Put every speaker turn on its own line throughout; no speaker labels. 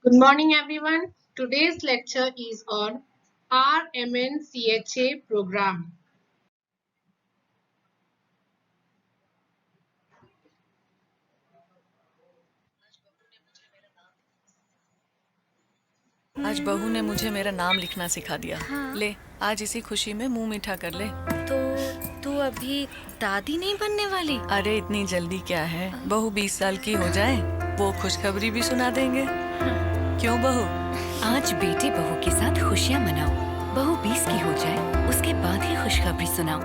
Good morning, everyone. Today's lecture is on RMNCHA program.
आज बहू ने मुझे मेरा नाम लिखना सिखा दिया।
हाँ।
ले, आज इसी खुशी में मुंह मीठा कर ले।
तो तू अभी दादी नहीं बनने वाली?
अरे इतनी जल्दी क्या है, बहू 20 साल की हो जाए वो खुशखबरी भी सुना देंगे। क्यों बहू?
आज बेटे बहू के साथ खुशियाँ मनाओ। बहू 20 की हो जाए उसके बाद ही खुशखबरी सुनाओ,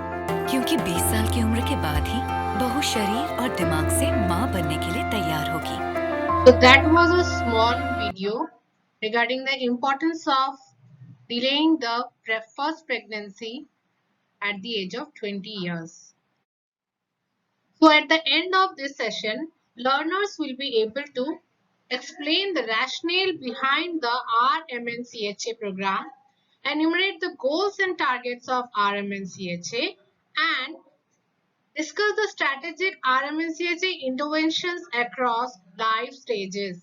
क्योंकि 20 साल की उम्र के बाद ही बहू शरीर और दिमाग से माँ बनने के लिए तैयार होगी।
So that was a small video regarding the importance of delaying the first pregnancy at the age of 20 years. So at the end of this session, learners will be able to explain the rationale behind the RMNCHA program, enumerate the goals and targets of RMNCHA, and discuss the strategic RMNCHA interventions across life stages.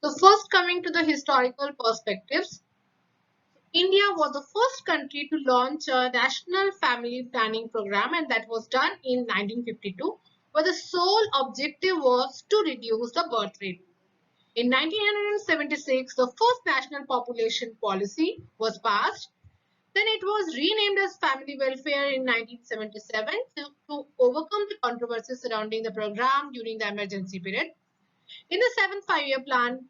So first, coming to the historical perspectives, India was the first country to launch a national family planning program, and that was done in 1952, where the sole objective was to reduce the birth rate. In 1976, the first national population policy was passed. Then it was renamed as Family Welfare in 1977 to overcome the controversy surrounding the program during the emergency period. In the seventh five-year plan,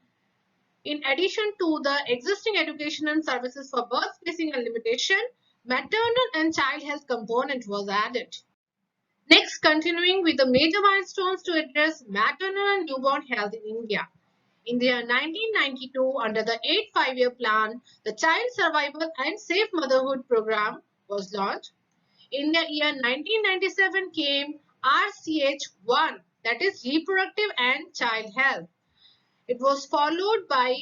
in addition to the existing education and services for birth spacing and limitation, maternal and child health component was added. Next, continuing with the major milestones to address maternal and newborn health in India. In the year 1992, under the 8th five-year plan, the Child Survival and Safe Motherhood Program was launched. In the year 1997 came RCH1, that is Reproductive and Child Health. It was followed by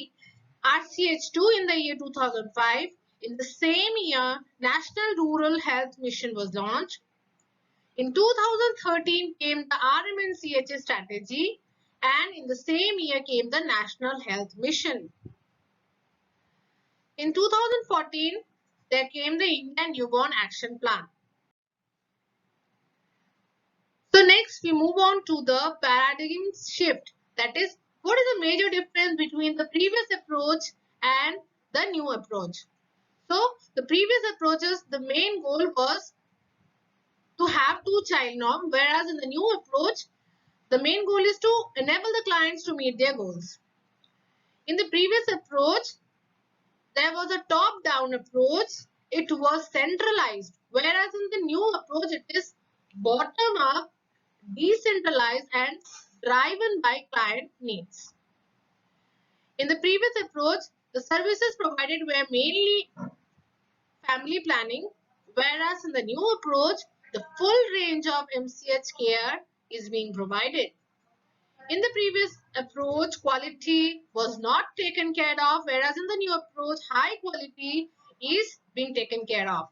RCH2 in the year 2005. In the same year, National Rural Health Mission was launched. In 2013 came the RMNCHA strategy, and in the same year came the National Health Mission. In 2014, there came the Indian Newborn Action Plan. So next we move on to the paradigm shift. That is, what is the major difference between the previous approach and the new approach? So the previous approaches, the main goal was to have two-child norm, whereas in the new approach, the main goal is to enable the clients to meet their goals. In the previous approach, there was a top-down approach. It was centralized, whereas in the new approach, it is bottom-up, decentralized, and driven by client needs. In the previous approach, the services provided were mainly family planning, whereas in the new approach, the full range of MCH care is being provided. In the previous approach, quality was not taken care of, whereas in the new approach, high quality is being taken care of.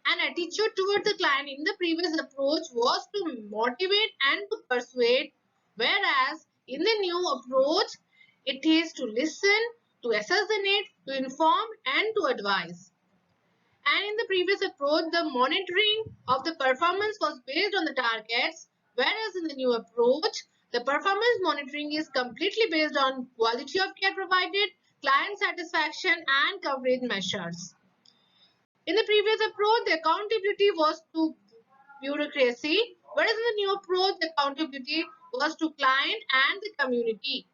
An attitude toward the client in the previous approach was to motivate and to persuade, whereas in the new approach, it is to listen, to assess the need, to inform, and to advise. And in the previous approach, the monitoring of the performance was based on the targets, whereas in the new approach, the performance monitoring is completely based on quality of care provided, client satisfaction, and coverage measures. In the previous approach, the accountability was to bureaucracy, whereas in the new approach, the accountability was to client and the community.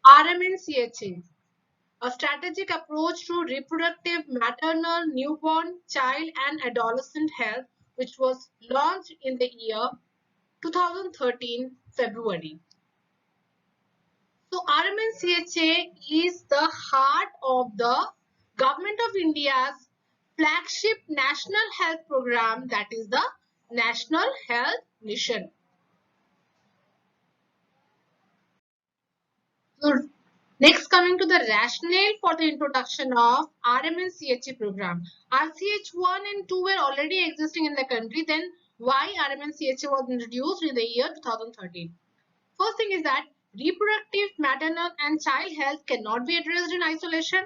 RMNCHA, a strategic approach to reproductive, maternal, newborn, child, and adolescent health, which was launched in the year 2013 February. So RMNCHA is the heart of the Government of India's flagship national health program, that is the National Health Mission. So next, coming to the rationale for the introduction of RMNCHA program. RCH1 and 2 were already existing in the country. Then why RMNCHA was introduced in the year 2013? First thing is that reproductive, maternal and child health cannot be addressed in isolation.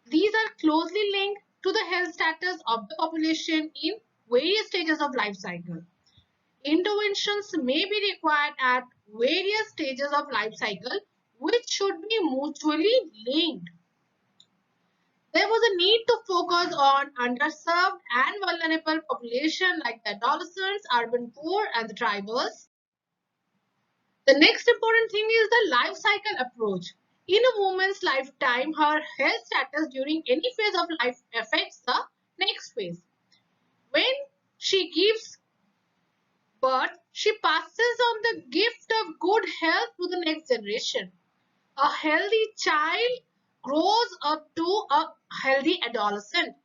These are closely linked to the health status of the population in various stages of life cycle. Interventions may be required at various stages of life cycle, which should be mutually linked. There was a need to focus on underserved and vulnerable population like the adolescents, urban poor, and the tribals. The next important thing is the life cycle approach. In a woman's lifetime, her health status during any phase of life affects the next phase. When she gives birth, she passes on the gift of good health to the next generation. A healthy child grows up to a healthy adolescent.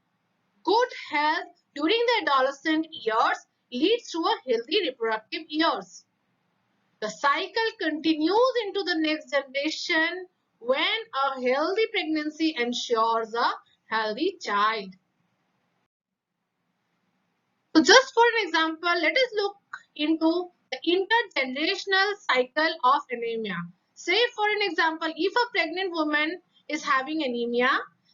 Good health during the adolescent years leads to a healthy reproductive years. The cycle continues into the next generation when a healthy pregnancy ensures a healthy child. So just for an example, let us look into the intergenerational cycle of anemia. Say for an example, if a pregnant woman is having anemia,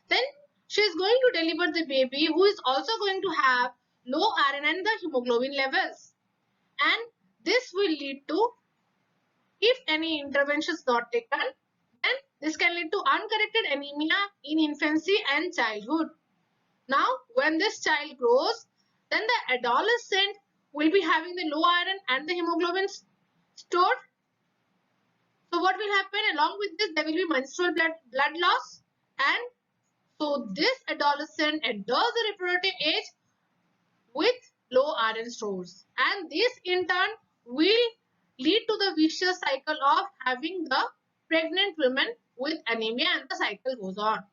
then she is going to deliver the baby who is also going to have low iron and the hemoglobin levels. And this will lead to, if any intervention is not taken, then this can lead to uncorrected anemia in infancy and childhood. Now, when this child grows, then the adolescent will be having the low iron and the hemoglobin stored. So what will happen along with this? There will be menstrual blood loss, and so this adolescent enters the reproductive age with low iron stores, and this in turn will lead to the vicious cycle of having the pregnant women with anemia, and the cycle goes on.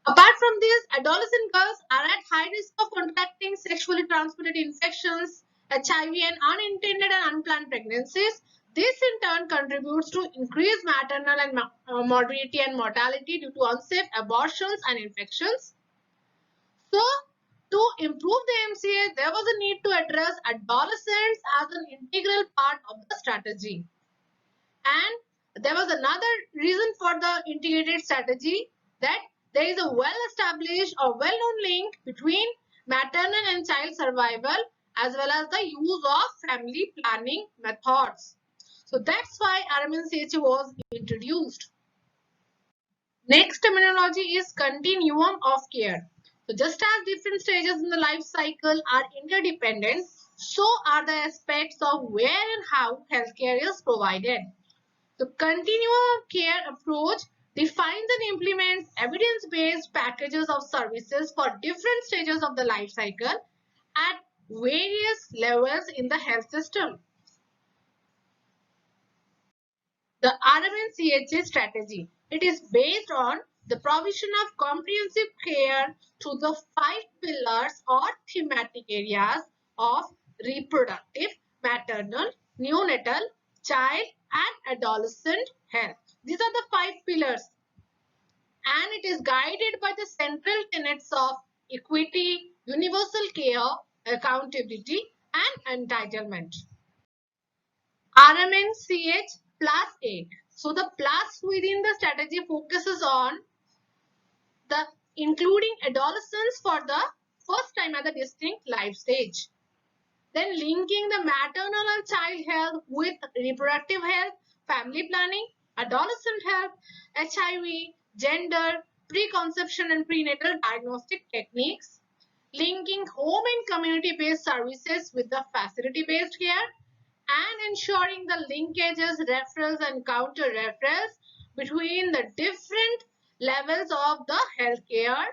Apart from this, adolescent girls are at high risk of contracting sexually transmitted infections, HIV, and unintended and unplanned pregnancies. This in turn contributes to increased maternal and morbidity and mortality due to unsafe abortions and infections. So, to improve the MCA, there was a need to address adolescents as an integral part of the strategy. And there was another reason for the integrated strategy, that there is a well-established or well-known link between maternal and child survival as well as the use of family planning methods. So that's why RMNCHA was introduced. Next terminology is continuum of care. So just as different stages in the life cycle are interdependent, so are the aspects of where and how healthcare is provided. The continuum of care approach defines and implements evidence-based packages of services for different stages of the life cycle at various levels in the health system. The RMNCHA strategy. It is based on the provision of comprehensive care through the 5 pillars or thematic areas of reproductive, maternal, neonatal, child, and adolescent health. These are the 5 pillars, and it is guided by the central tenets of equity, universal care, accountability, and entitlement. RMNCH plus 8. So the plus within the strategy focuses on the including adolescence for the first time at the distinct life stage. Then linking the maternal and child health with reproductive health, family planning, adolescent health, HIV, gender, preconception and prenatal diagnostic techniques. Linking home and community-based services with the facility-based care, and ensuring the linkages, referrals and counter referrals between the different levels of the healthcare,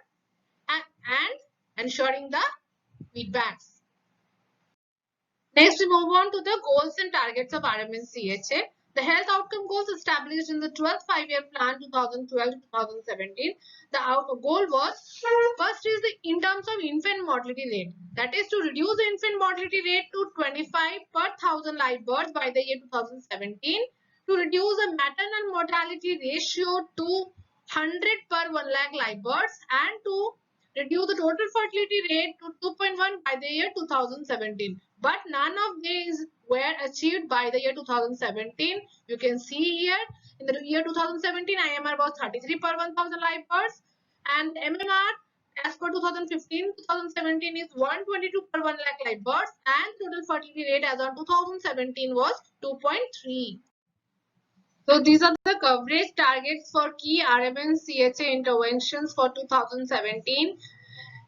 and ensuring the feedbacks. Next, we move on to the goals and targets of RMNCHA. The health outcome goals established in the 12th 5-year plan 2012-2017. The goal was, first is the in terms of infant mortality rate. That is to reduce the infant mortality rate to 25 per 1000 live births by the year 2017. To reduce the maternal mortality ratio to 100 per 1 lakh live births, and to reduce the total fertility rate to 2.1 by the year 2017. but none of these were achieved by the year 2017. You can see here in the year 2017 IMR was 33 per 1000 live births, and MMR as per 2015-2017 is 122 per 1 lakh live births, and total fertility rate as on 2017 was 2.3. So these are the coverage targets for key RMN CHA interventions for 2017.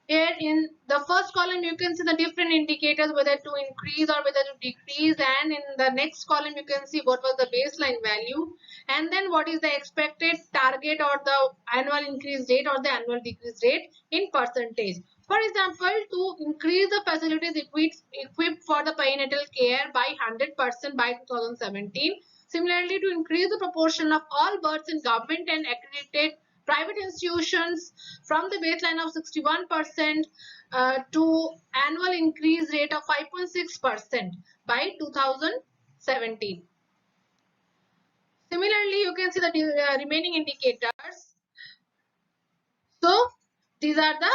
Here in the first column you can see the different indicators, whether to increase or whether to decrease, and in the next column you can see what was the baseline value, and then what is the expected target or the annual increase rate or the annual decrease rate in percentage. For example, to increase the facilities equipped for the perinatal care by 100% by 2017. Similarly, to increase the proportion of all births in government and accredited private institutions from the baseline of 61% to annual increase rate of 5.6% by 2017. Similarly, you can see the remaining indicators. So these are the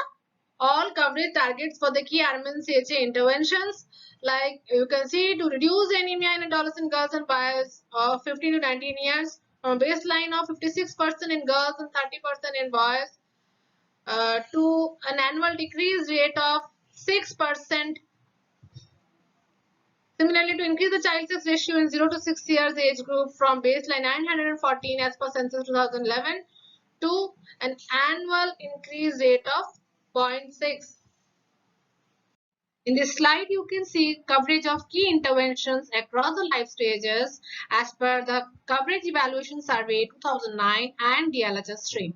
all coverage targets for the key RMN CHA interventions. Like you can see, to reduce anemia in adolescent girls and boys of 15 to 19 years from baseline of 56% in girls and 30% in boys to an annual decrease rate of 6%. Similarly, to increase the child sex ratio in 0 to 6 years age group from baseline 914 as per census 2011 to an annual increase rate of 0.6. In this slide, you can see coverage of key interventions across the life stages as per the Coverage Evaluation Survey 2009 and DLHS stream.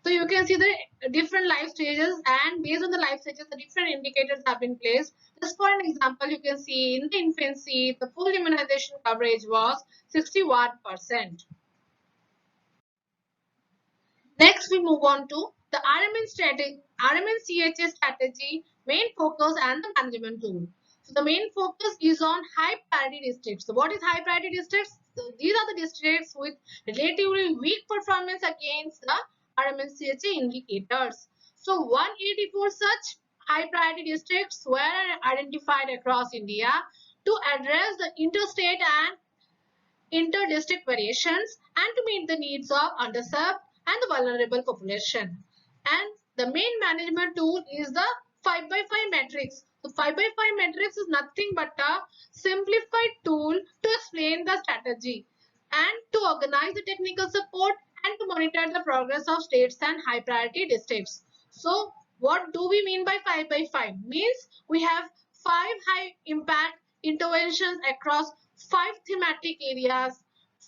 So you can see the different life stages, and based on the life stages, the different indicators have been placed. Just for an example, you can see in the infancy, the full immunization coverage was 61%. Next, we move on to the RMN CHA strategy, main focus and the management tool. So the main focus is on high priority districts. So what is high priority districts? So these are the districts with relatively weak performance against the RMN CHA indicators. So 184 such high priority districts were identified across India to address the interstate and inter-district variations and to meet the needs of underserved and the vulnerable population. And the main management tool is the 5x5 matrix. So 5x5 matrix is nothing but a simplified tool to explain the strategy and to organize the technical support and to monitor the progress of states and high priority districts. So what do we mean by 5x5? Means we have 5 high impact interventions across 5 thematic areas,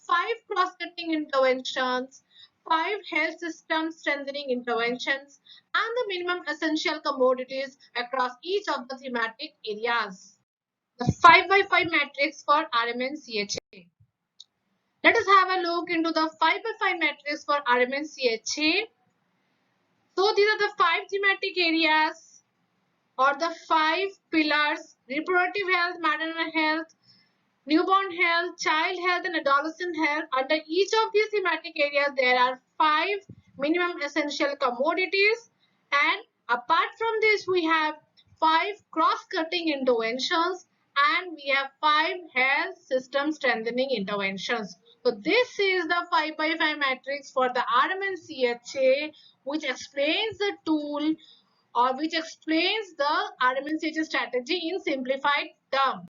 5 cross-cutting interventions, 5 health system strengthening interventions, and the minimum essential commodities across each of the thematic areas. The 5x5 matrix for RMN CHA. Let us have a look into the 5x5 matrix for RMN CHA. So these are the 5 thematic areas or the 5 pillars: reproductive health, maternal health, newborn health, child health, and adolescent health. Under each of these thematic areas, there are 5 minimum essential commodities, and apart from this, we have 5 cross-cutting interventions, and we have 5 health system strengthening interventions. So this is the 5x5 matrix for the RMN CHA, which explains the tool or which explains the RMN CHA strategy in simplified terms.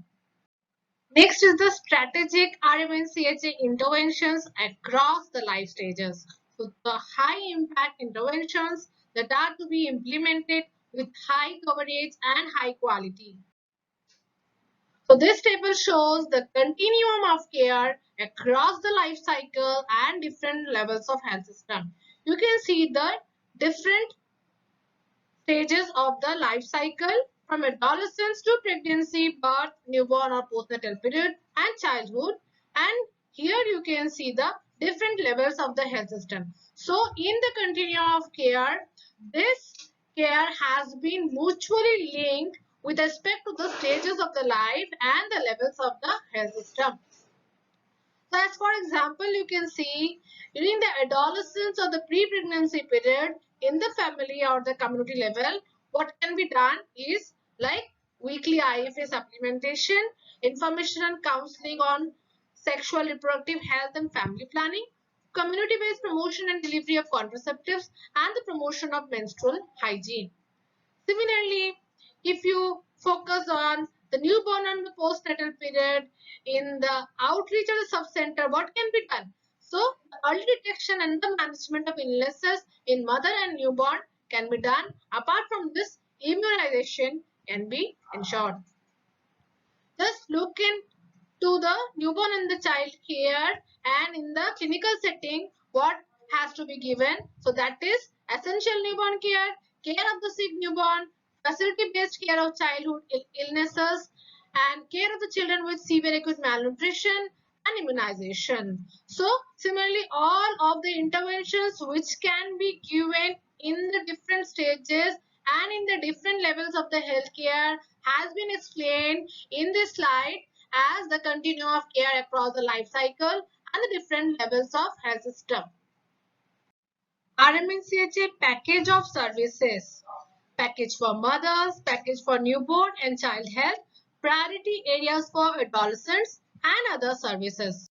Next is the strategic RMN CHA interventions across the life stages. So the high impact interventions that are to be implemented with high coverage and high quality. So this table shows the continuum of care across the life cycle and different levels of health system. You can see the different stages of the life cycle from adolescence to pregnancy, birth, newborn or postnatal period, and childhood. And here you can see the different levels of the health system. So in the continuum of care, this care has been mutually linked with respect to the stages of the life and the levels of the health system. So as for example, you can see during the adolescence or the pre-pregnancy period in the family or the community level, what can be done is like weekly IFA supplementation, information and counseling on sexual reproductive health and family planning, community-based promotion and delivery of contraceptives, and the promotion of menstrual hygiene. Similarly, if you focus on the newborn and the postnatal period in the outreach of the sub-center, what can be done? So, the early detection and the management of illnesses in mother and newborn can be done. Apart from this, immunization can be ensured. Just look into the newborn and the child care and in the clinical setting what has to be given. So that is essential newborn care, care of the sick newborn, facility-based care of childhood illnesses, and care of the children with severe acute malnutrition and immunization. So similarly, all of the interventions which can be given in the different stages and in the different levels of the healthcare has been explained in this slide as the continuum of care across the life cycle and the different levels of health system. RMNCHA package of services, package for mothers, package for newborn and child health, priority areas for adolescents and other services.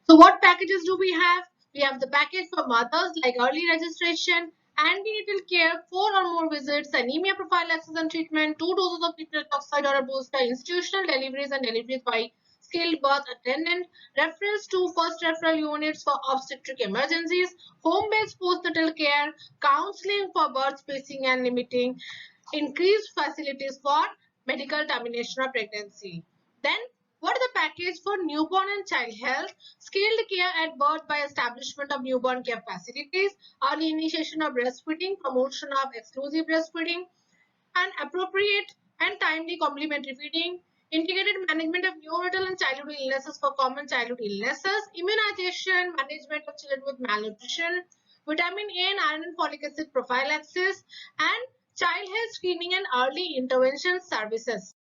So what packages do we have? We have the package for mothers like early registration, antenatal care, 4 or more visits, anemia prophylaxis and treatment, 2 doses of nitric oxide or a booster, institutional deliveries and deliveries by skilled birth attendant, reference to first referral units for obstetric emergencies, home-based postnatal care, counseling for birth spacing and limiting, increased facilities for medical termination of pregnancy. Then what is the package for newborn and child health? Skilled care at birth by establishment of newborn care facilities, early initiation of breastfeeding, promotion of exclusive breastfeeding, and appropriate and timely complementary feeding, integrated management of neonatal and childhood illnesses for common childhood illnesses, immunization, management of children with malnutrition, vitamin A and iron and folic acid prophylaxis, and child health screening and early intervention services.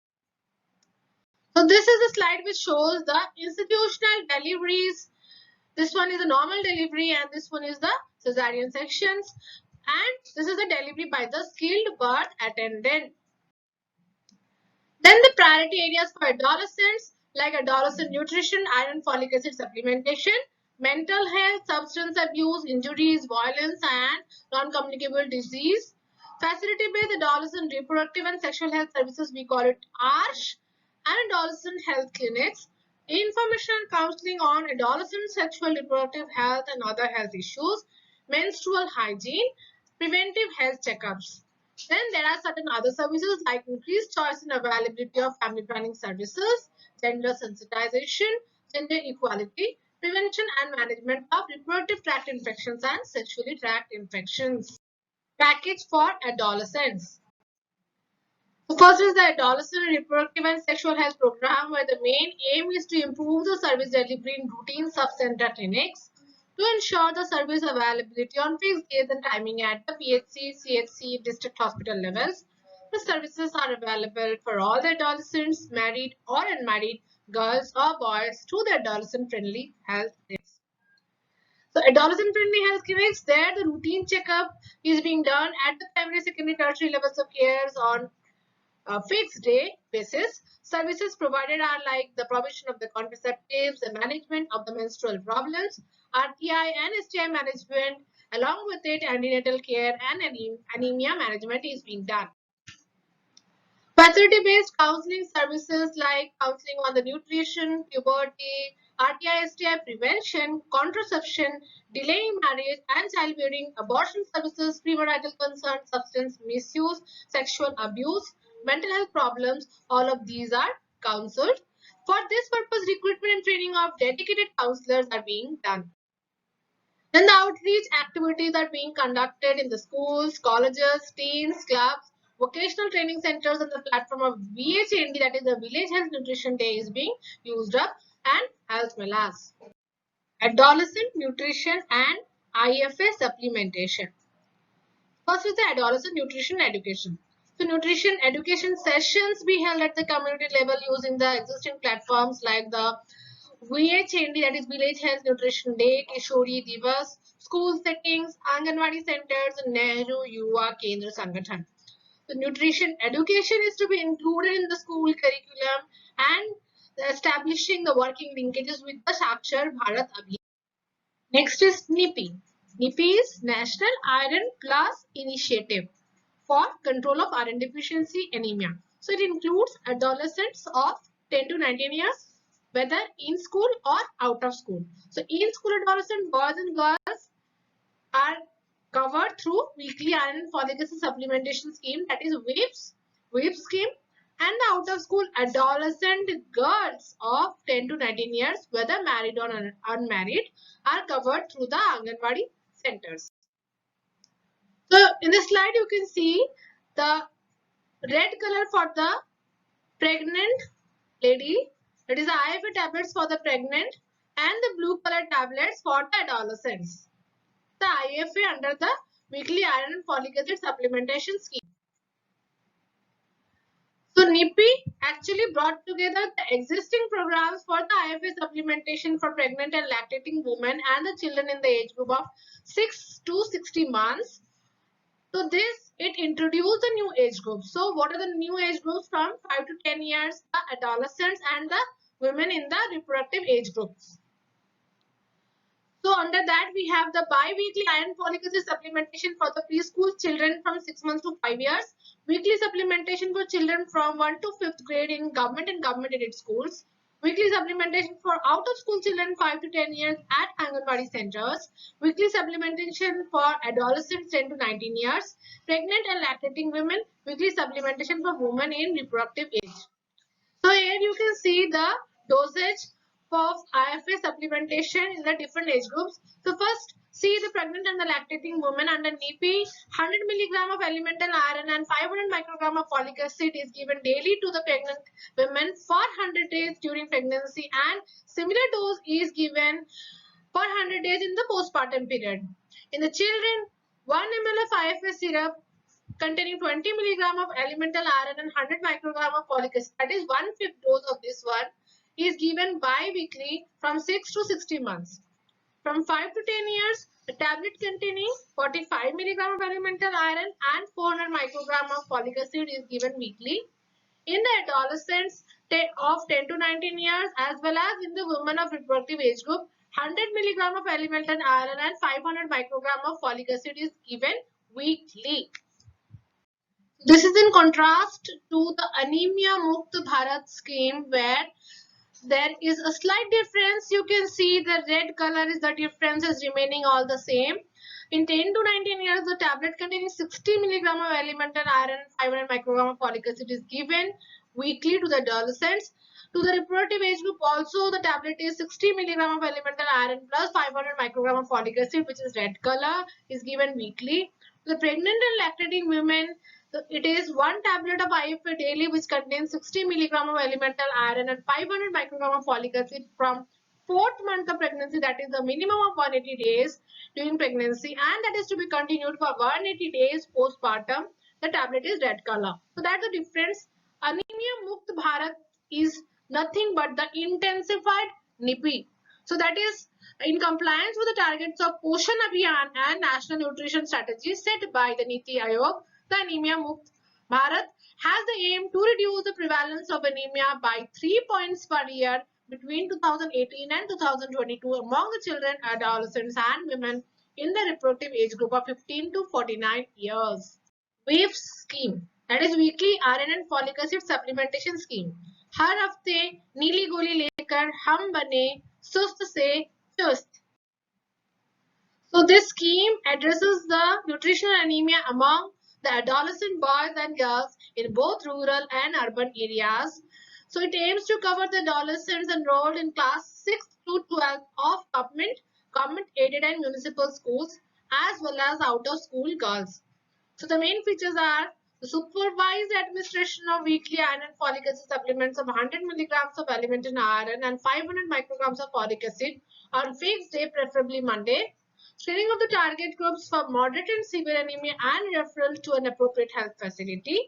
So this is a slide which shows the institutional deliveries. This one is a normal delivery and this one is the cesarean sections. And this is a delivery by the skilled birth attendant. Then the priority areas for adolescents like adolescent nutrition, iron folic acid supplementation, mental health, substance abuse, injuries, violence and non-communicable disease. Facility-based adolescent reproductive and sexual health services, we call it ARSH, and adolescent health clinics. Information and counseling on adolescent sexual reproductive health and other health issues, menstrual hygiene, preventive health checkups. Then there are certain other services like increased choice and availability of family planning services, gender sensitization, gender equality, prevention and management of reproductive tract infections and sexually tract infections. Package for adolescents. So first is the adolescent reproductive and sexual health program, where the main aim is to improve the service delivery in routine sub-center clinics to ensure the service availability on fixed days and timing at the PHC, CHC, district hospital levels. The services are available for all the adolescents, married or unmarried, girls or boys, through the adolescent-friendly health clinics. So adolescent-friendly health clinics, there the routine checkup is being done at the primary, secondary, tertiary levels of care on a fixed day basis. Services provided are like the provision of the contraceptives, the management of the menstrual problems, RTI and STI management, along with it antenatal care and anemia management is being done. Facility-based counseling services like counseling on the nutrition, puberty, RTI, STI prevention, contraception, delaying marriage and childbearing, abortion services, premarital concerns, substance misuse, sexual abuse, mental health problems, all of these are counseled. For this purpose, recruitment and training of dedicated counselors are being done. Then the outreach activities are being conducted in the schools, colleges, teens, clubs, vocational training centers on the platform of VHND, that is the Village Health Nutrition Day, is being used up, and health melas. Adolescent nutrition and IFA supplementation. First is the adolescent nutrition education. So nutrition education sessions be held at the community level using the existing platforms like the VHND, that is Village Health Nutrition Day, Kishori Divas, school settings, Anganwadi centers, and Nehru Yuva Kendra Sangathan. So nutrition education is to be included in the school curriculum and establishing the working linkages with the Sakshar Bharat Abhiyan. Next is NIPI. NIPI is National Iron Plus Initiative for control of iron deficiency anemia. So it includes adolescents of 10 to 19 years, whether in school or out of school. So in school adolescent boys and girls are covered through weekly iron and folic acid supplementation scheme, that is WAVE scheme, and the out of school adolescent girls of 10 to 19 years, whether married or unmarried, are covered through the Anganwadi centers. So in the slide you can see the red color for the pregnant lady, that is the IFA tablets for the pregnant, and the blue color tablets for the adolescents. The IFA under the weekly iron and folic acid supplementation scheme. So NIPI actually brought together the existing programs for the IFA supplementation for pregnant and lactating women and the children in the age group of 6 to 60 months. So it introduced the new age groups. So what are the new age groups? From 5 to 10 years, the adolescents and the women in the reproductive age groups. So under that we have the bi-weekly iron folic acid supplementation for the preschool children from 6 months to 5 years, weekly supplementation for children from 1 to 5th grade in government and government aided schools, weekly supplementation for out of school children 5 to 10 years at Anganwadi centers, weekly supplementation for adolescents 10 to 19 years, pregnant and lactating women, weekly supplementation for women in reproductive age. So here you can see the dosage of IFA supplementation in the different age groups. So first see the pregnant and the lactating women under NIPI, 100 mg of elemental iron and 500 microgram of folic acid is given daily to the pregnant women for 100 days during pregnancy, and similar dose is given for 100 days in the postpartum period. In the children, 1 ml of IFA syrup containing 20 mg of elemental iron and 100 microgram of folic acid, that is 1/5 dose of this one, is given bi-weekly from 6 to 60 months. From 5 to 10 years, a tablet containing 45 mg of elemental iron and 400 microgram of folic acid is given weekly. In the adolescents of 10 to 19 years as well as in the women of reproductive age group, 100 mg of elemental iron and 500 microgram of folic acid is given weekly. This is in contrast to the Anemia Mukt Bharat scheme, where there is a slight difference. You can see the red color is the difference is remaining all the same. In 10 to 19 years, the tablet containing 60 mg of elemental iron and 500 microgram of folic acid is given weekly to the adolescents. To the reproductive age group also, the tablet is 60 mg of elemental iron plus 500 microgram of folic acid, which is red color, is given weekly. To the pregnant and lactating women, it is 1 tablet of IFA daily, which contains 60 mg of elemental iron and 500 microgram of folic acid from 4th month of pregnancy, that is the minimum of 180 days during pregnancy, and that is to be continued for 180 days postpartum. The tablet is red color. So that's the difference. Anemia Mukt Bharat is nothing but the intensified NIPI. So that is in compliance with the targets of Poshan Abhiyan and National Nutrition Strategy set by the Niti Aayog. The Anemia Mukt Bharat has the aim to reduce the prevalence of anemia by 3 points per year between 2018 and 2022 among the children, adolescents and women in the reproductive age group of 15 to 49 years. WAVE scheme, that is weekly iron and folic acid supplementation scheme. हर हफ्ते नीली गोली लेकर हम बने सुस्त से चुस्त. So this scheme addresses the nutritional anemia among the adolescent boys and girls in both rural and urban areas. So it aims to cover the adolescents enrolled in class 6 to 12 of government aided and municipal schools as well as out of school girls. So the main features are the supervised administration of weekly iron and folic acid supplements of 100 milligrams of elemental iron and 500 micrograms of folic acid on fixed day, preferably Monday. Screening of the target groups for moderate and severe anemia and referral to an appropriate health facility.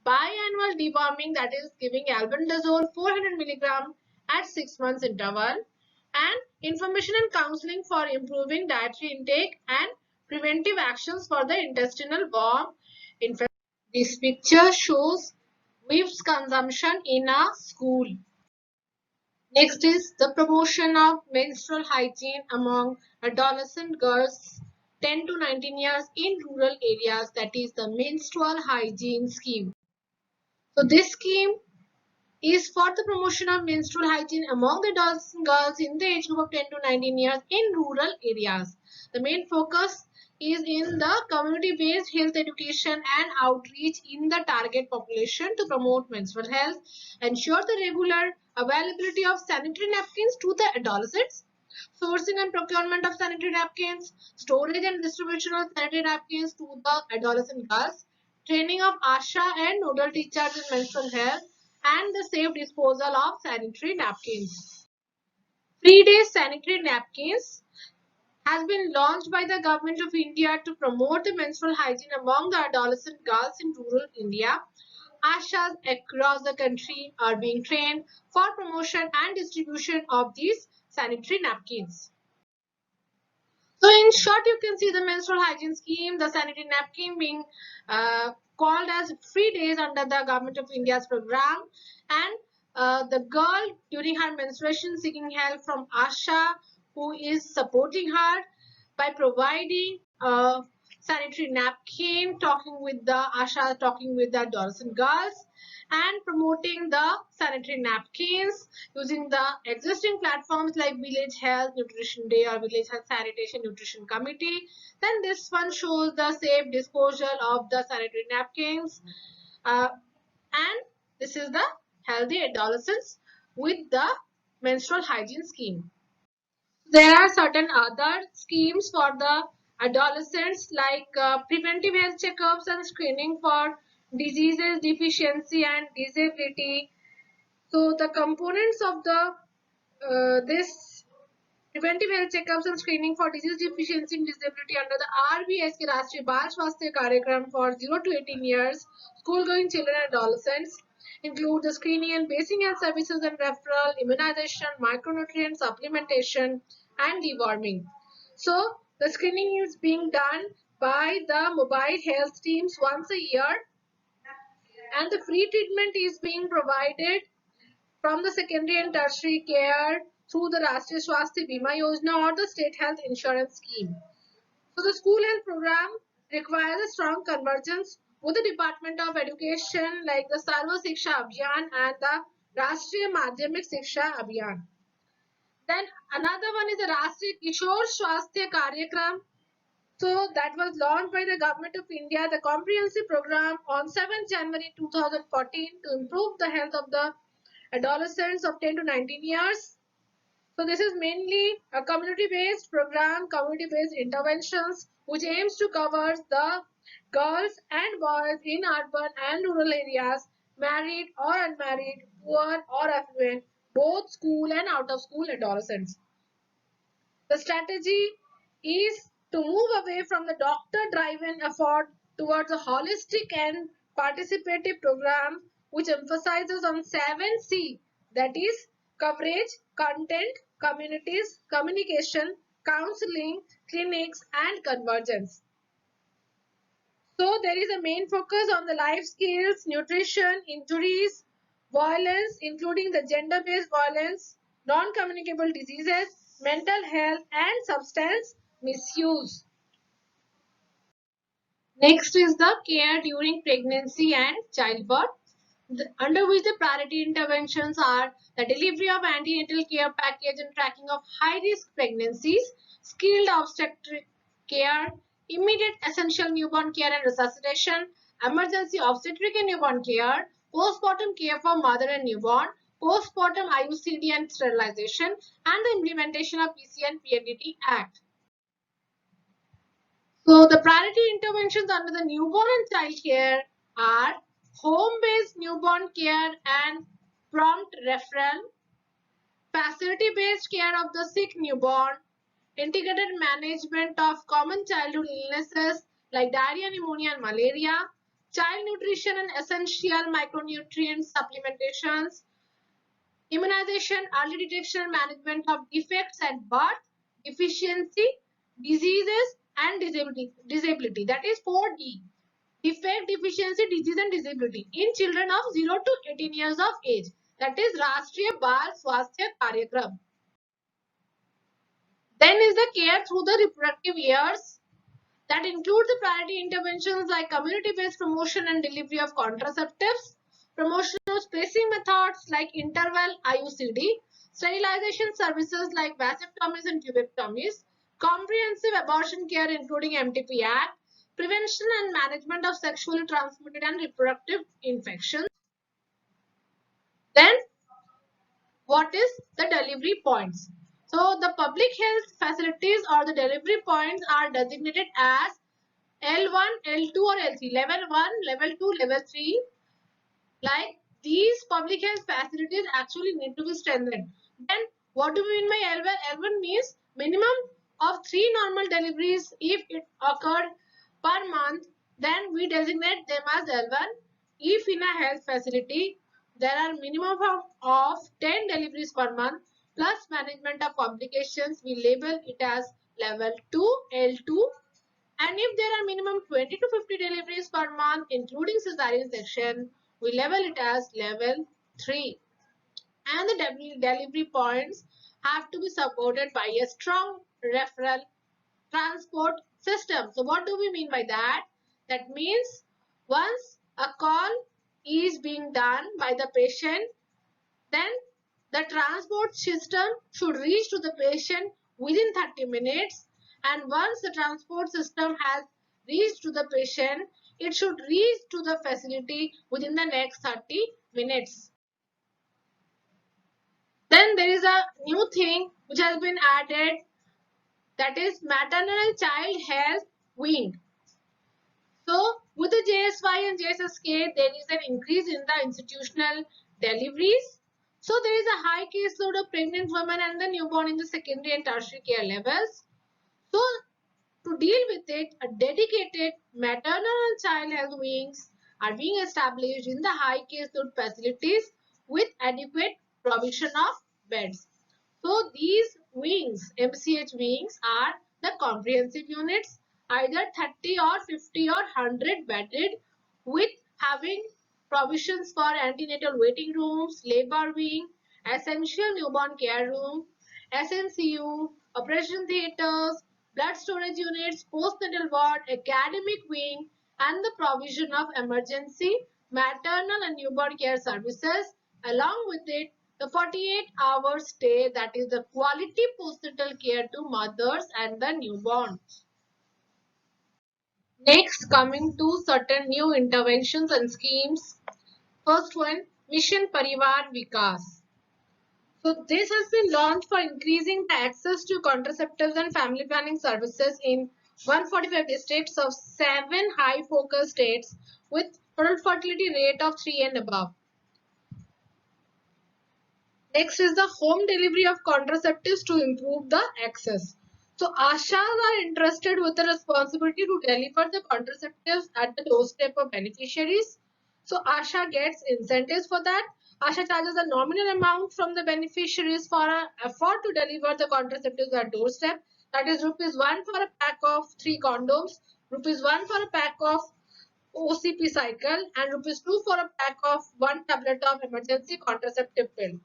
Biannual deworming, that is giving albendazole 400 milligram at 6 months interval. And information and counseling for improving dietary intake and preventive actions for the intestinal worm infection. This picture shows WIP's consumption in a school. Next is the promotion of menstrual hygiene among adolescent girls 10 to 19 years in rural areas, that is the menstrual hygiene scheme. So this scheme is for the promotion of menstrual hygiene among the adolescent girls in the age group of 10 to 19 years in rural areas. The main focus is in the community-based health education and outreach in the target population to promote menstrual health, ensure the regular availability of sanitary napkins to the adolescents, sourcing and procurement of sanitary napkins, storage and distribution of sanitary napkins to the adolescent girls, training of ASHA and nodal teachers in menstrual health, and the safe disposal of sanitary napkins. Free day sanitary napkins has been launched by the Government of India to promote the menstrual hygiene among the adolescent girls in rural India. Ashas across the country are being trained for promotion and distribution of these sanitary napkins. So in short, you can see the menstrual hygiene scheme, the sanitary napkin being called as free days under the Government of India's program, and the girl during her menstruation seeking help from Asha, who is supporting her by providing a sanitary napkin, talking with the Asha, talking with the adolescent girls, and promoting the sanitary napkins using the existing platforms like Village Health Nutrition Day or Village Health Sanitation Nutrition Committee. Then this one shows the safe disposal of the sanitary napkins, and this is the healthy adolescents with the menstrual hygiene scheme. There are certain other schemes for the adolescents like preventive health checkups and screening for diseases, deficiency and disability. So the components of the this preventive health checkups and screening for disease, deficiency and disability under the RBSK Rashtriya Bal Swasthya Karyakram for 0 to 18 years school going children and adolescents include the screening and basic health services and referral, immunization, micronutrient supplementation and deworming. So the screening is being done by the mobile health teams once a year, and the free treatment is being provided from the secondary and tertiary care through the Rashtriya Swasthya Bima Yojana or the state health insurance scheme. So the school health program requires a strong convergence with the Department of Education like the Sarva Shiksha Abhiyan and the Rashtriya Madhyamik Shiksha Abhiyan. Then another one is the Rashtriya Kishore Swasthya Karyakram. So that was launched by the Government of India, the comprehensive program on 7th January 2014 to improve the health of the adolescents of 10 to 19 years. So this is mainly a community-based program, community-based interventions, which aims to cover the girls and boys in urban and rural areas, married or unmarried, poor or affluent, both school and out-of-school adolescents. The strategy is to move away from the doctor-driven effort towards a holistic and participative program which emphasizes on 7C, that is coverage, content, communities, communication, counseling, clinics and convergence. So there is a main focus on the life skills, nutrition, injuries, violence, including the gender-based violence, non-communicable diseases, mental health, and substance misuse. Next is the care during pregnancy and childbirth, under which the priority interventions are the delivery of antenatal care package and tracking of high-risk pregnancies, skilled obstetric care, immediate essential newborn care and resuscitation, emergency obstetric and newborn care, postpartum care for mother and newborn, postpartum IUCD and sterilization, and the implementation of PC and PNDT Act. So the priority interventions under the newborn and child care are home-based newborn care and prompt referral, facility-based care of the sick newborn, integrated management of common childhood illnesses like diarrhea, pneumonia, and malaria, child nutrition and essential micronutrient supplementations, immunization, early detection and management of defects at birth, deficiency, diseases, and disability. That is 4D. defect, deficiency, disease and disability in children of 0 to 18 years of age. That is Rashtriya Bal Swasthya Karyakram. Then is the care through the reproductive years. That includes the priority interventions like community-based promotion and delivery of contraceptives, promotion of spacing methods like interval IUCD, sterilization services like vasectomies and tubectomies, comprehensive abortion care including MTP Act, prevention and management of sexually transmitted and reproductive infections. Then what is the delivery points? So the public health facilities or the delivery points are designated as L1, L2 or L3, level 1, level 2, level 3. Like these public health facilities actually need to be strengthened. Then what do we mean by L1? L1 means minimum of 3 normal deliveries if it occurred per month. Then we designate them as L1. If in a health facility there are minimum of 10 deliveries per month plus management of complications, we label it as level 2, L2. And if there are minimum 20 to 50 deliveries per month, including cesarean section, we label it as level 3. And the delivery points have to be supported by a strong referral transport system. So what do we mean by that? That means once a call is being done by the patient, then the transport system should reach to the patient within 30 minutes, and once the transport system has reached to the patient, it should reach to the facility within the next 30 minutes. Then there is a new thing which has been added, that is maternal child health wing. So with the JSY and JSSK, there is an increase in the institutional deliveries. So there is a high caseload of pregnant women and the newborn in the secondary and tertiary care levels. So to deal with it, a dedicated maternal and child health wings are being established in the high caseload facilities with adequate provision of beds. So these wings, MCH wings, are the comprehensive units, either 30 or 50 or 100 bedded, with having provisions for antenatal waiting rooms, labor wing, essential newborn care room, SNCU, operation theatres, blood storage units, postnatal ward, academic wing, and the provision of emergency maternal and newborn care services. Along with it, the 48-hour stay, that is the quality postnatal care to mothers and the newborns. Next, coming to certain new interventions and schemes. First one, Mission Parivar Vikas. So this has been launched for increasing the access to contraceptives and family planning services in 145 districts of 7 high focus states with total fertility rate of 3 and above. Next is the home delivery of contraceptives to improve the access. So Ashas are entrusted with the responsibility to deliver the contraceptives at the doorstep of beneficiaries. So Asha gets incentives for that. Asha charges a nominal amount from the beneficiaries for an effort to deliver the contraceptives at doorstep. That is rupees 1 for a pack of 3 condoms, rupees 1 for a pack of OCP cycle, and rupees 2 for a pack of 1 tablet of emergency contraceptive pill.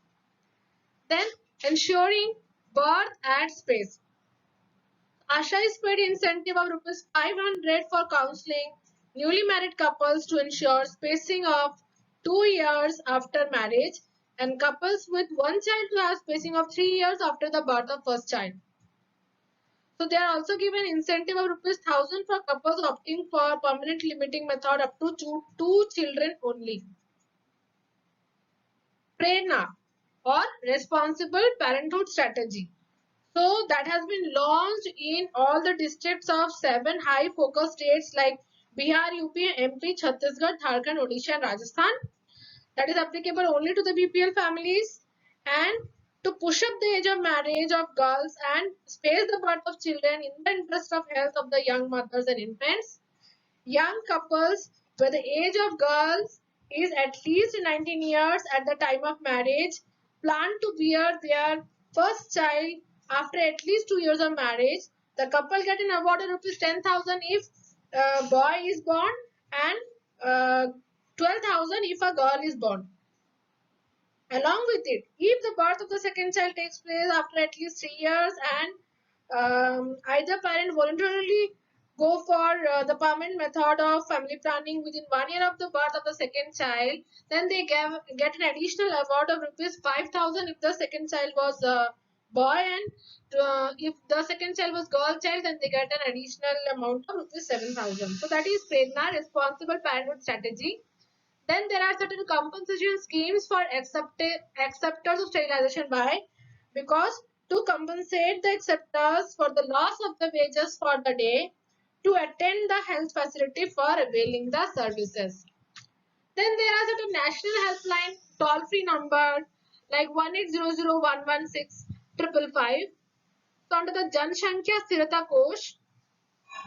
Then ensuring birth at space. Asha is paid incentive of rupees 500 for counseling newly married couples to ensure spacing of 2 years after marriage, and couples with one child to have spacing of 3 years after the birth of first child. So they are also given incentive of rupees 1000 for couples opting for permanent limiting method up to 2 children only. Prerna or responsible parenthood strategy. So that has been launched in all the districts of 7 high focus states like Bihar, UP, MP, Chhattisgarh, Jharkhand, Odisha and Rajasthan. That is applicable only to the BPL families, and to push up the age of marriage of girls and space the birth of children in the interest of health of the young mothers and infants. Young couples where the age of girls is at least 19 years at the time of marriage plan to bear their first child after at least 2 years of marriage. The couple get an award of rupees 10,000 if a boy is born and 12,000 if a girl is born. Along with it, if the birth of the second child takes place after at least 3 years and either parent voluntarily go for the permanent method of family planning within 1 year of the birth of the second child, then they get an additional award of rupees 5,000 if the second child was a boy, and if the second child was girl child, then they get an additional amount of rupees 7,000. So that is PREGNA, responsible parenthood strategy. Then there are certain compensation schemes for acceptors of sterilization because to compensate the acceptors for the loss of the wages for the day to attend the health facility for availing the services. Then there are certain national helpline toll-free number like 1800116555. So under the Jansankhya Sthirata Kosh,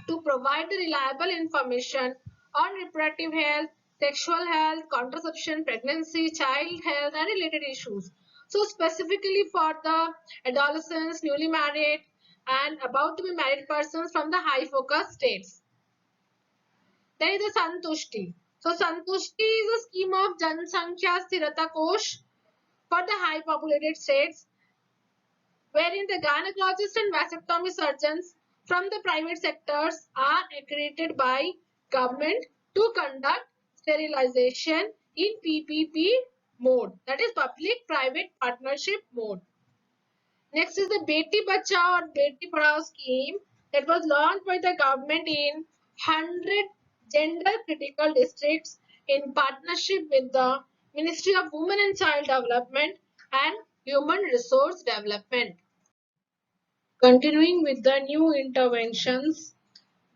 to provide the reliable information on reproductive health, sexual health, contraception, pregnancy, child health, and related issues. So specifically for the adolescents, newly married, and about to be married persons from the high focus states. There is the Santushti. So Santushti is a scheme of Jansankhya Sthirata Kosh for the high populated states, wherein the gynecologists and vasectomy surgeons from the private sectors are accredited by government to conduct sterilization in PPP mode, that is public-private partnership mode. Next is the Beti Bachao or Beti Padhao scheme that was launched by the government in 100 gender critical districts in partnership with the Ministry of Women and Child Development and Human Resource Development. Continuing with the new interventions,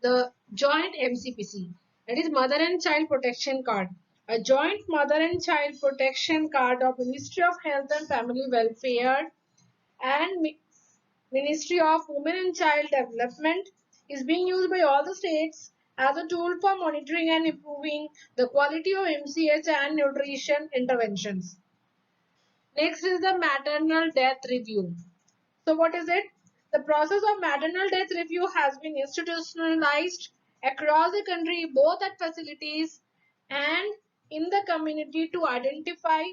the joint MCPC, that is Mother and Child Protection Card. A joint Mother and Child Protection Card of Ministry of Health and Family Welfare and Ministry of Women and Child Development is being used by all the states as a tool for monitoring and improving the quality of MCH and nutrition interventions. Next is the maternal death review. So what is it? The process of maternal death review has been institutionalized across the country, both at facilities and in the community, to identify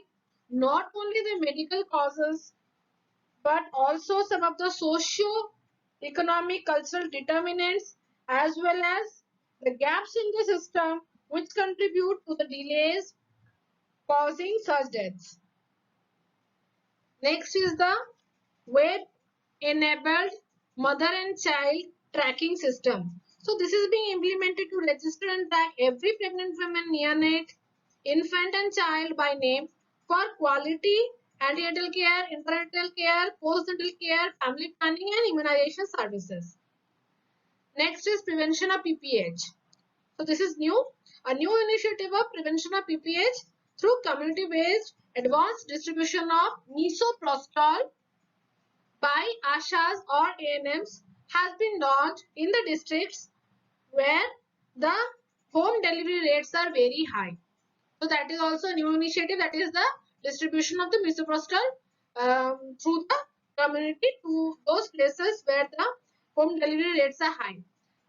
not only the medical causes but also some of the socio-economic cultural determinants as well as the gaps in the system which contribute to the delays causing such deaths. Next is the web-enabled mother and child tracking system. So this is being implemented to register and track every pregnant woman, neonate, infant and child by name for quality antenatal care, perinatal care, postnatal care, family planning and immunization services. Next is prevention of PPH. So this is new, a new initiative of prevention of PPH through community-based advanced distribution of misoprostol by ASHAs or ANMs has been launched in the districts where the home delivery rates are very high. So that is also a new initiative, that is the distribution of the misoprostol through the community to those places where the home delivery rates are high.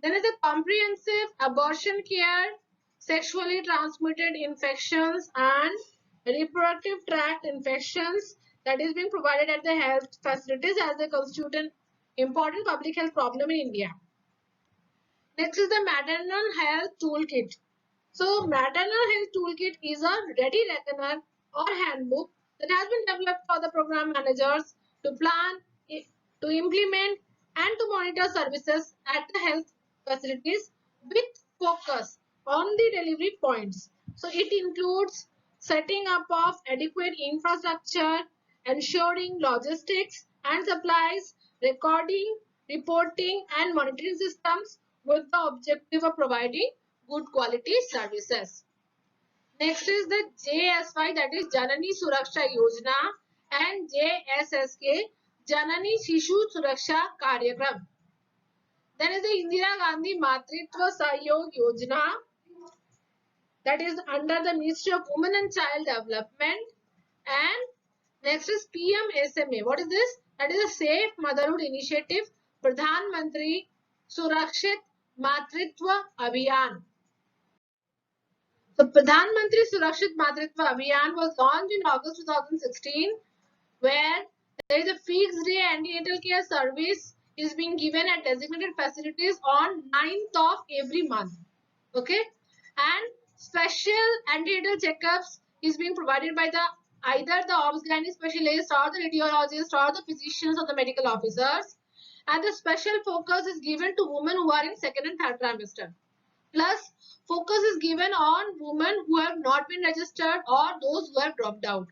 Then is the comprehensive abortion care, sexually transmitted infections and reproductive tract infections that is being provided at the health facilities as they constitute an important public health problem in India. Next is the maternal health toolkit. So maternal health toolkit is a ready reckoner or handbook that has been developed for the program managers to plan, to implement and to monitor services at the health facilities with focus on the delivery points. So it includes setting up of adequate infrastructure, ensuring logistics and supplies, recording, reporting and monitoring systems with the objective of providing good quality services. Next is the JSY, that is Janani Suraksha Yojana, and JSSK, Janani Shishu Suraksha Karyakram. Then is the Indira Gandhi Matritva Sahyog Yojana, that is under the Ministry of Women and Child Development. And next is PMSMA. What is this? That is a Safe Motherhood Initiative, Pradhan Mantri Surakshit Matritva Abhiyan. The Pradhan Mantri Surakshit Matritva Abhiyan was launched in August 2016, where there is a fixed day antenatal care service is being given at designated facilities on 9th of every month. Okay, and special antenatal checkups is being provided by either the obs-gynae specialist or the radiologist or the physicians or the medical officers, and the special focus is given to women who are in second and third trimester. Plus, focus is given on women who have not been registered or those who have dropped out.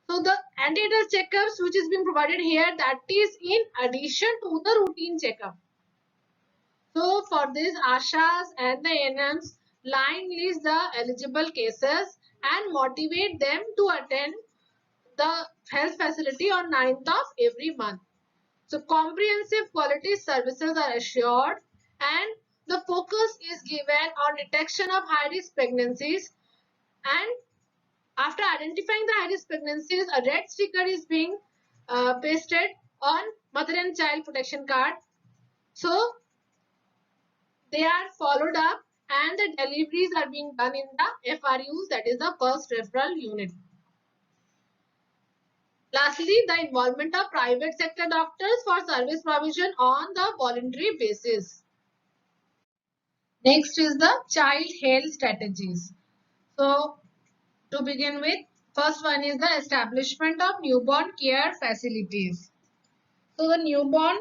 So the antenatal checkups which is being provided here, that is in addition to the routine checkup. So for this, ASHAs and the ANMs line list the eligible cases and motivate them to attend the health facility on 9th of every month. So comprehensive quality services are assured and the focus is given on detection of high-risk pregnancies, and after identifying the high-risk pregnancies, a red sticker is being pasted on mother and child protection card. So they are followed up and the deliveries are being done in the FRUs, that is the first referral unit. Lastly, the involvement of private sector doctors for service provision on the voluntary basis. Next is the child health strategies. So to begin with, first one is the establishment of newborn care facilities. So the newborn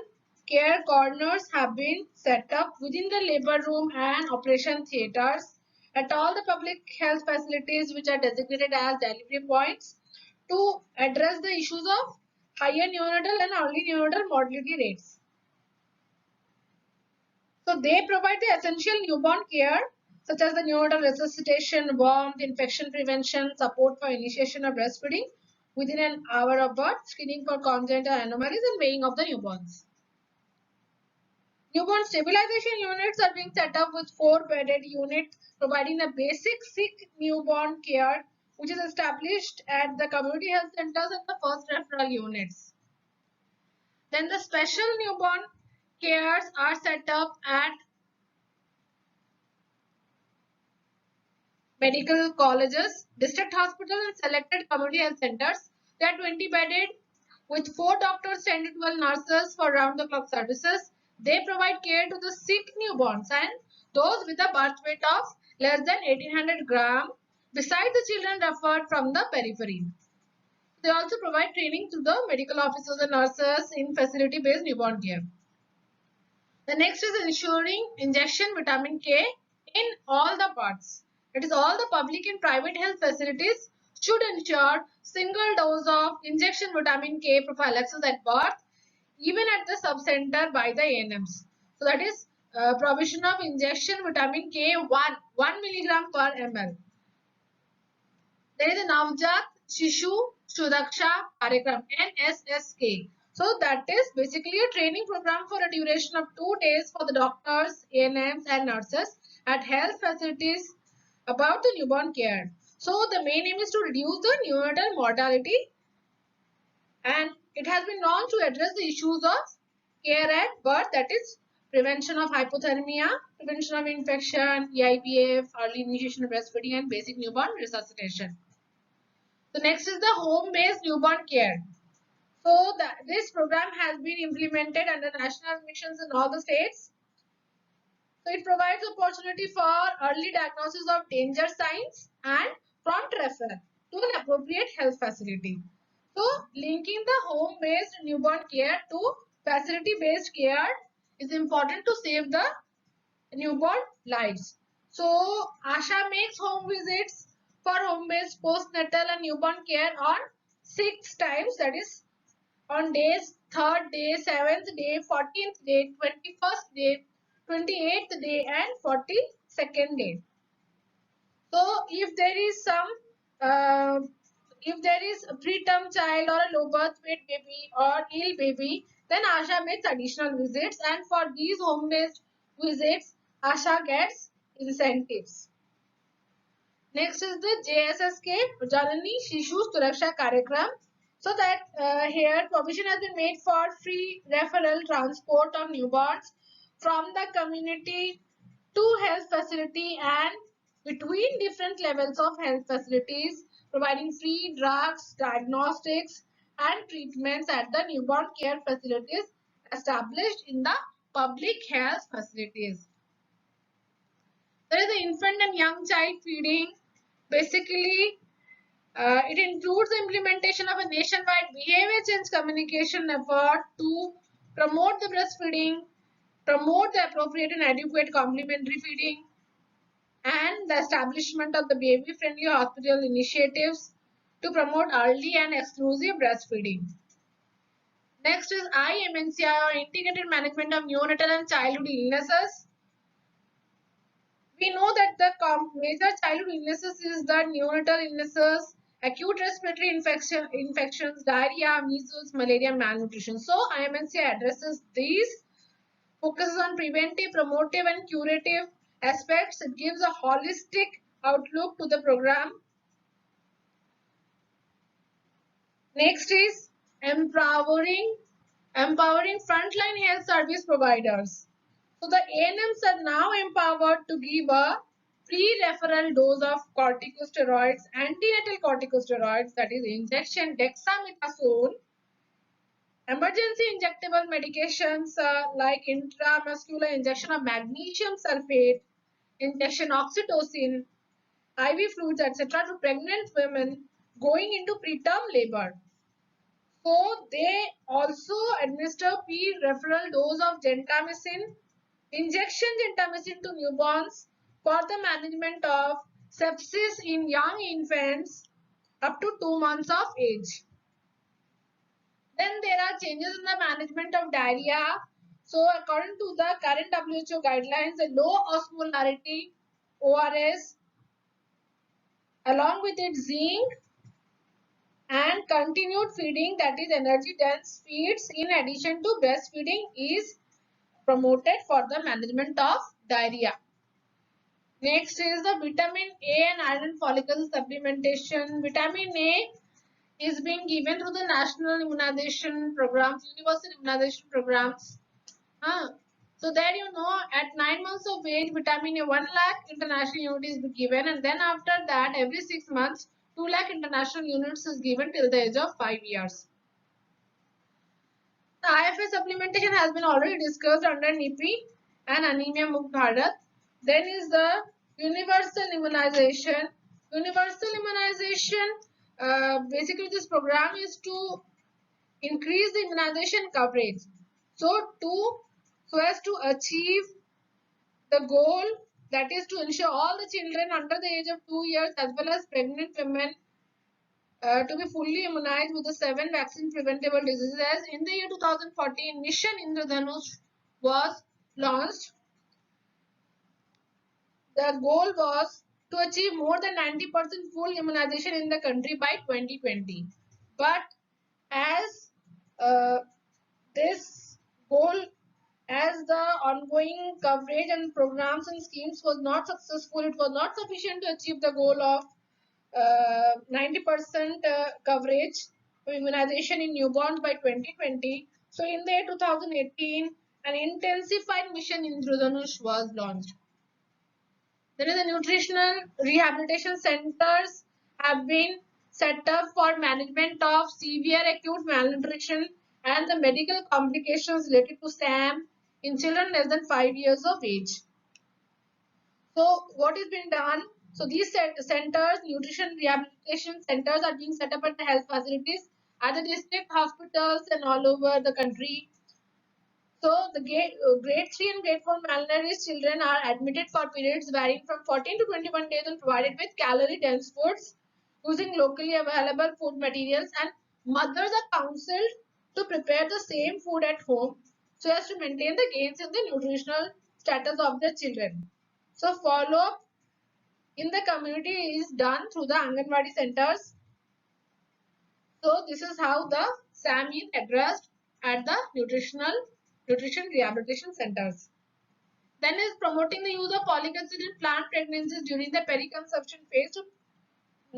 care corners have been set up within the labor room and operation theatres at all the public health facilities which are designated as delivery points to address the issues of higher neonatal and early neonatal mortality rates. So they provide the essential newborn care such as the neonatal resuscitation, warmth, infection prevention, support for initiation of breastfeeding within an hour of birth, screening for congenital anomalies and weighing of the newborns. Newborn stabilization units are being set up with 4-bedded units providing the basic sick newborn care which is established at the community health centers and the first referral units. Then the special newborn cares are set up at medical colleges, district hospitals and selected community health centers. They are 20-bedded with 4 doctors, 10 to 12 nurses for round-the-clock services. They provide care to the sick newborns and those with a birth weight of less than 1800 gram, besides the children referred from the periphery. They also provide training to the medical officers and nurses in facility-based newborn care. The next is ensuring injection vitamin K in all the parts. It is all the public and private health facilities should ensure single dose of injection vitamin K prophylaxis at birth, even at the sub-center by the ANMs. So that is provision of injection vitamin K 1 milligram per ml. There is a Navjat Shishu Suraksha Karyakram NSSK. So that is basically a training program for a duration of 2 days for the doctors, ANMs and nurses at health facilities about the newborn care. So the main aim is to reduce the neonatal mortality and it has been launched to address the issues of care at birth, that is prevention of hypothermia, prevention of infection, EIPF, early initiation of breastfeeding and basic newborn resuscitation. So next is the home-based newborn care. So this program has been implemented under national missions in all the states. So it provides opportunity for early diagnosis of danger signs and prompt referral to an appropriate health facility. So linking the home-based newborn care to facility-based care is important to save the newborn lives. So ASHA makes home visits for home-based postnatal and newborn care on 6 times, that is on days 3rd day, 7th day, 14th day, 21st day, 28th day and 42nd day. So if there is a preterm child or a low birth weight baby or ill baby, then ASHA makes additional visits, and for these home-based visits, ASHA gets incentives. Next is the JSSK, Janani Shishu Suraksha Karyakram. So that here provision has been made for free referral transport of newborns from the community to health facility and between different levels of health facilities, providing free drugs, diagnostics, and treatments at the newborn care facilities established in the public health facilities. There is the infant and young child feeding. Basically, it includes the implementation of a nationwide behavior change communication effort to promote the breastfeeding, promote the appropriate and adequate complementary feeding, and the establishment of the baby-friendly hospital initiatives to promote early and exclusive breastfeeding. Next is IMNCI, or Integrated Management of Neonatal and Childhood Illnesses. We know that the major childhood illnesses is the neonatal illnesses, acute respiratory infections, diarrhea, measles, malaria, malnutrition. So IMNCI addresses these, focuses on preventive, promotive, and curative aspects. It gives a holistic outlook to the program. Next is empowering frontline health service providers. So the ANMs are now empowered to give a pre-referral dose of corticosteroids, antenatal corticosteroids, that is injection dexamethasone, emergency injectable medications like intramuscular injection of magnesium sulfate, injection oxytocin, IV fluids, etc. to pregnant women going into preterm labor. So they also administer pre-referral dose of gentamicin, injection gentamicin to newborns for the management of sepsis in young infants up to 2 months of age. Then there are changes in the management of diarrhea. So according to the current WHO guidelines, the low osmolarity ORS along with its zinc and continued feeding, that is energy dense feeds in addition to breastfeeding, is promoted for the management of diarrhea. Next is the vitamin A and iron follicle supplementation. Vitamin A is being given through the national immunization programs, universal immunization programs. So there you know, at 9 months of age, vitamin A 1 lakh international units is given, and then after that every 6 months 2 lakh international units is given till the age of 5 years. The IFS supplementation has been already discussed under NIPI and Anemia Mukt Bharat. Then is the universal immunization. Universal immunization, basically this program is to increase the immunization coverage. So as to achieve the goal, that is to ensure all the children under the age of 2 years as well as pregnant women to be fully immunized with the 7 vaccine preventable diseases. In the year 2014, Mission Indradhanush was launched. The goal was to achieve more than 90% full immunization in the country by 2020. But as this goal, as the ongoing coverage and programs and schemes was not successful, it was not sufficient to achieve the goal of 90% coverage for immunization in newborns by 2020. So in the year 2018, an intensified Mission Indradhanush was launched. There is a nutritional rehabilitation centers have been set up for management of severe acute malnutrition and the medical complications related to SAM in children less than 5 years of age. So what is being done? So these centers, nutrition rehabilitation centers, are being set up at the health facilities at the district hospitals and all over the country. So the grade 3 and grade 4 malnourished children are admitted for periods varying from 14 to 21 days and provided with calorie dense foods using locally available food materials, and mothers are counseled to prepare the same food at home so as to maintain the gains in the nutritional status of their children. So follow-up in the community is done through the Anganwadi centers. So this is how the SAM is addressed at the nutrition rehabilitation centers. Then is promoting the use of folic acid in plant pregnancies during the periconception phase.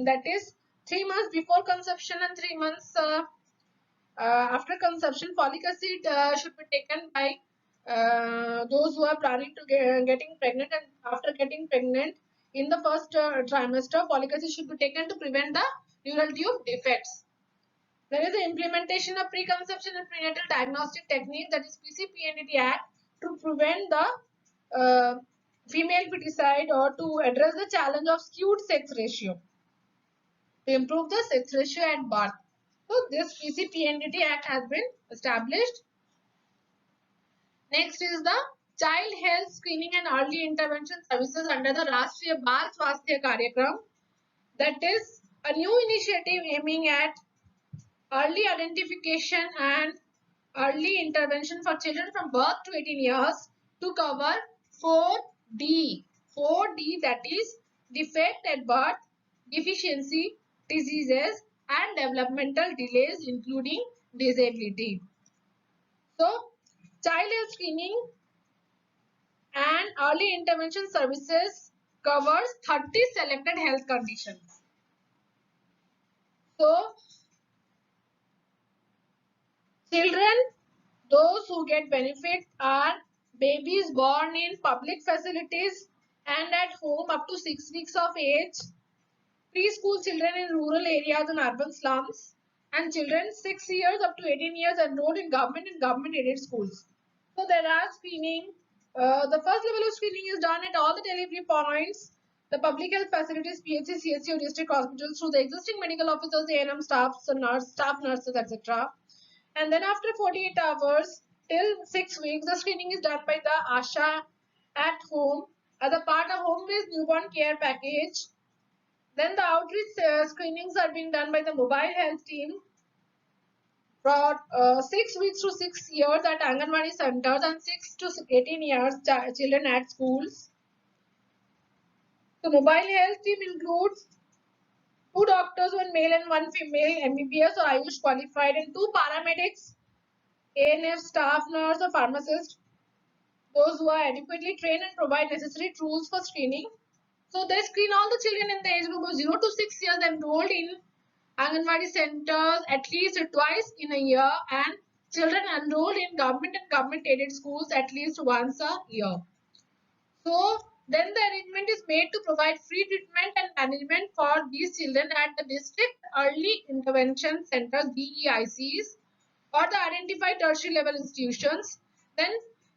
That is 3 months before conception and 3 months after conception. Folic acid should be taken by those who are planning to getting pregnant, and after getting pregnant in the first trimester, folic acid should be taken to prevent the neural tube defects. There is the implementation of preconception and prenatal diagnostic technique, that is PCPNDT Act, to prevent the female feticide or to address the challenge of skewed sex ratio, to improve the sex ratio at birth. So this PCPNDT Act has been established. Next is the Child Health Screening and Early Intervention Services under the Rashtriya Bal Swasthya Karyakram. That is a new initiative aiming at early identification and early intervention for children from birth to 18 years to cover 4D. 4D, that is defect at birth, deficiency, diseases and developmental delays including disability. So, child health screening and early intervention services covers 30 selected health conditions. So, children, those who get benefit are babies born in public facilities and at home up to 6 weeks of age, preschool children in rural areas and urban slums, and children 6 years up to 18 years enrolled in government and government aided schools. So there are screening. The first level of screening is done at all the delivery points, the public health facilities, PHC, CHC or district hospitals through the existing medical officers, ANM staffs, staff nurses, etc. And then after 48 hours till 6 weeks, the screening is done by the ASHA at home as a part of home-based newborn care package. Then the outreach screenings are being done by the mobile health team for 6 weeks to 6 years at Anganwadi centers and 6 to 18 years children at schools. The mobile health team includes 2 doctors, 1 male and 1 female, MBBS or Ayush qualified, and 2 paramedics, ANF, staff nurse or pharmacist, those who are adequately trained and provide necessary tools for screening. So they screen all the children in the age group of 0 to 6 years enrolled in Anganwadi centers at least twice in a year, and children enrolled in government and government aided schools at least once a year. So then the arrangement is made to provide free treatment and management for these children at the district early intervention centers, DEICs, or the identified tertiary level institutions. Then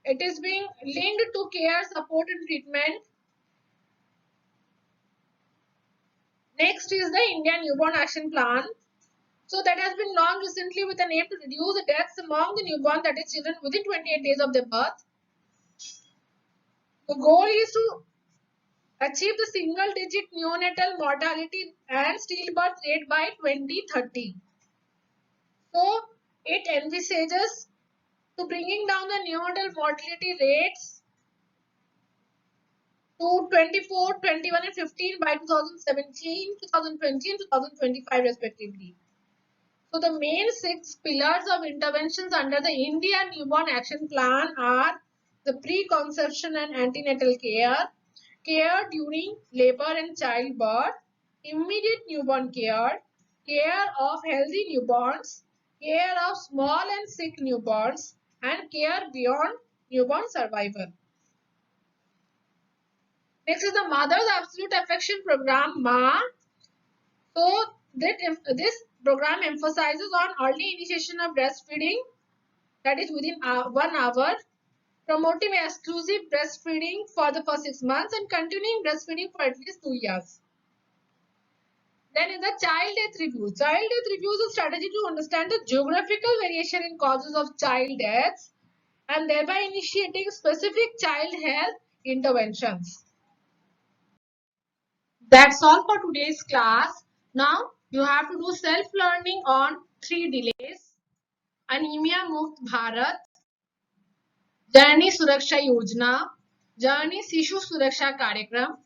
it is being linked to care, support and treatment. Next is the India Newborn Action Plan. So that has been launched recently with an aim to reduce the deaths among the newborn, that is children within 28 days of their birth. The goal is to achieve the single digit neonatal mortality and stillbirth rate by 2030. So it envisages to bringing down the neonatal mortality rates to 24, 21 and 15 by 2017, 2020 and 2025 respectively. So the main 6 pillars of interventions under the India Newborn Action Plan are the preconception and antenatal care, care during labor and childbirth, immediate newborn care, care of healthy newborns, care of small and sick newborns, and care beyond newborn survival. Next is the Mother's Absolute Affection Program, MA. So this program emphasizes on early initiation of breastfeeding, that is within 1 hour, promoting exclusive breastfeeding for the first 6 months and continuing breastfeeding for at least 2 years. Then is the Child Death Review. Child Death Review is a strategy to understand the geographical variation in causes of child deaths and thereby initiating specific child health interventions. That's all for today's class. Now you have to do self-learning on 3 delays: Anemia Mukt Bharat, Janani Suraksha Yojana, Janani Sishu Suraksha Karyakram,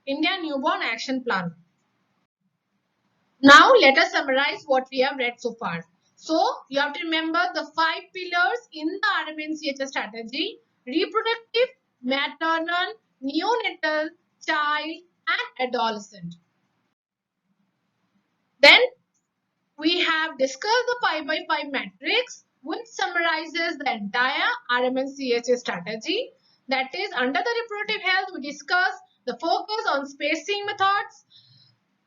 India Newborn Action Plan. Now let us summarize what we have read so far. So you have to remember the 5 pillars in the RMNCHS strategy: reproductive, maternal, neonatal, child and adolescent. Then we have discussed the 5x5 matrix, which summarizes the entire RMNCHS strategy. That is, under the reproductive health, we discuss The focus on spacing methods,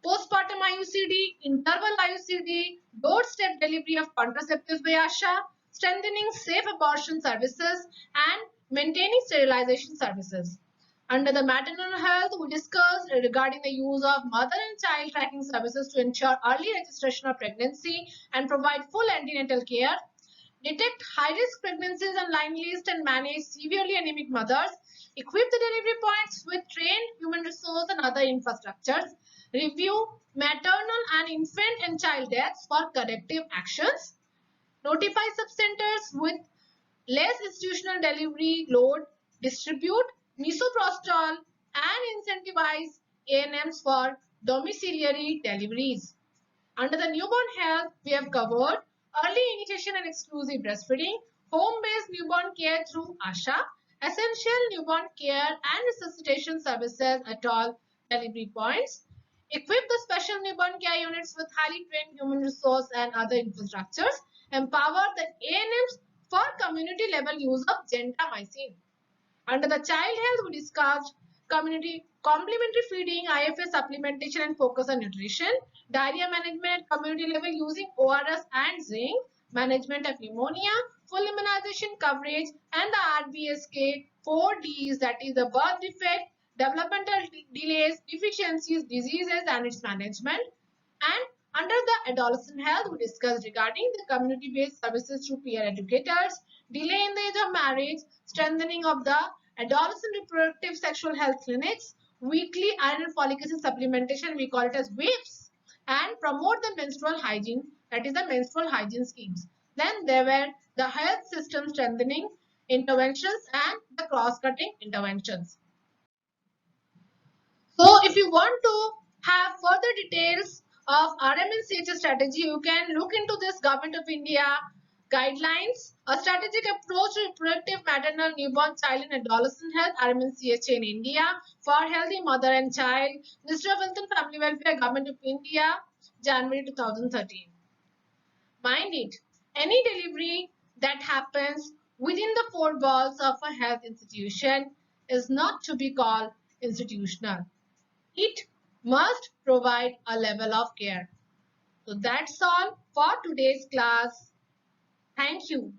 postpartum IUCD, interval IUCD, doorstep delivery of contraceptives by ASHA, strengthening safe abortion services, and maintaining sterilization services. Under the maternal health, we discussed regarding the use of mother and child tracking services to ensure early registration of pregnancy and provide full antenatal care, detect high-risk pregnancies and line list and manage severely anemic mothers, equip the delivery points with trained human resource and other infrastructures, review maternal and infant and child deaths for corrective actions, notify subcenters with less institutional delivery load, distribute misoprostol, and incentivize ANMs for domiciliary deliveries. Under the newborn health, we have covered early initiation and exclusive breastfeeding, home-based newborn care through ASHA, essential newborn care and resuscitation services at all delivery points, equip the special newborn care units with highly trained human resource and other infrastructures, empower the ANMs for community level use of gentamicin. Under the child health, we discussed community complementary feeding, IFA supplementation, and focus on nutrition, diarrhea management at community level using ORS and zinc, management of pneumonia, full immunization coverage, and the RBSK 4Ds, that is the birth defect, developmental delays, deficiencies, diseases, and its management. And under the adolescent health, we discussed regarding the community-based services through peer educators, delay in the age of marriage, strengthening of the adolescent reproductive sexual health clinics, weekly iron and folic acid supplementation, we call it as WIPS, and promote the menstrual hygiene, that is the menstrual hygiene schemes. Then there were the health system strengthening interventions and the cross-cutting interventions. So if you want to have further details of RMNCHS strategy, you can look into this Government of India guidelines, a strategic approach to reproductive, maternal, newborn, child and adolescent health, RMNCHA in India, for healthy mother and child, Ministry of Health and Family Welfare, Government of India, January 2013. Mind it, any delivery that happens within the four walls of a health institution is not to be called institutional. It must provide a level of care. So that's all for today's class. Thank you.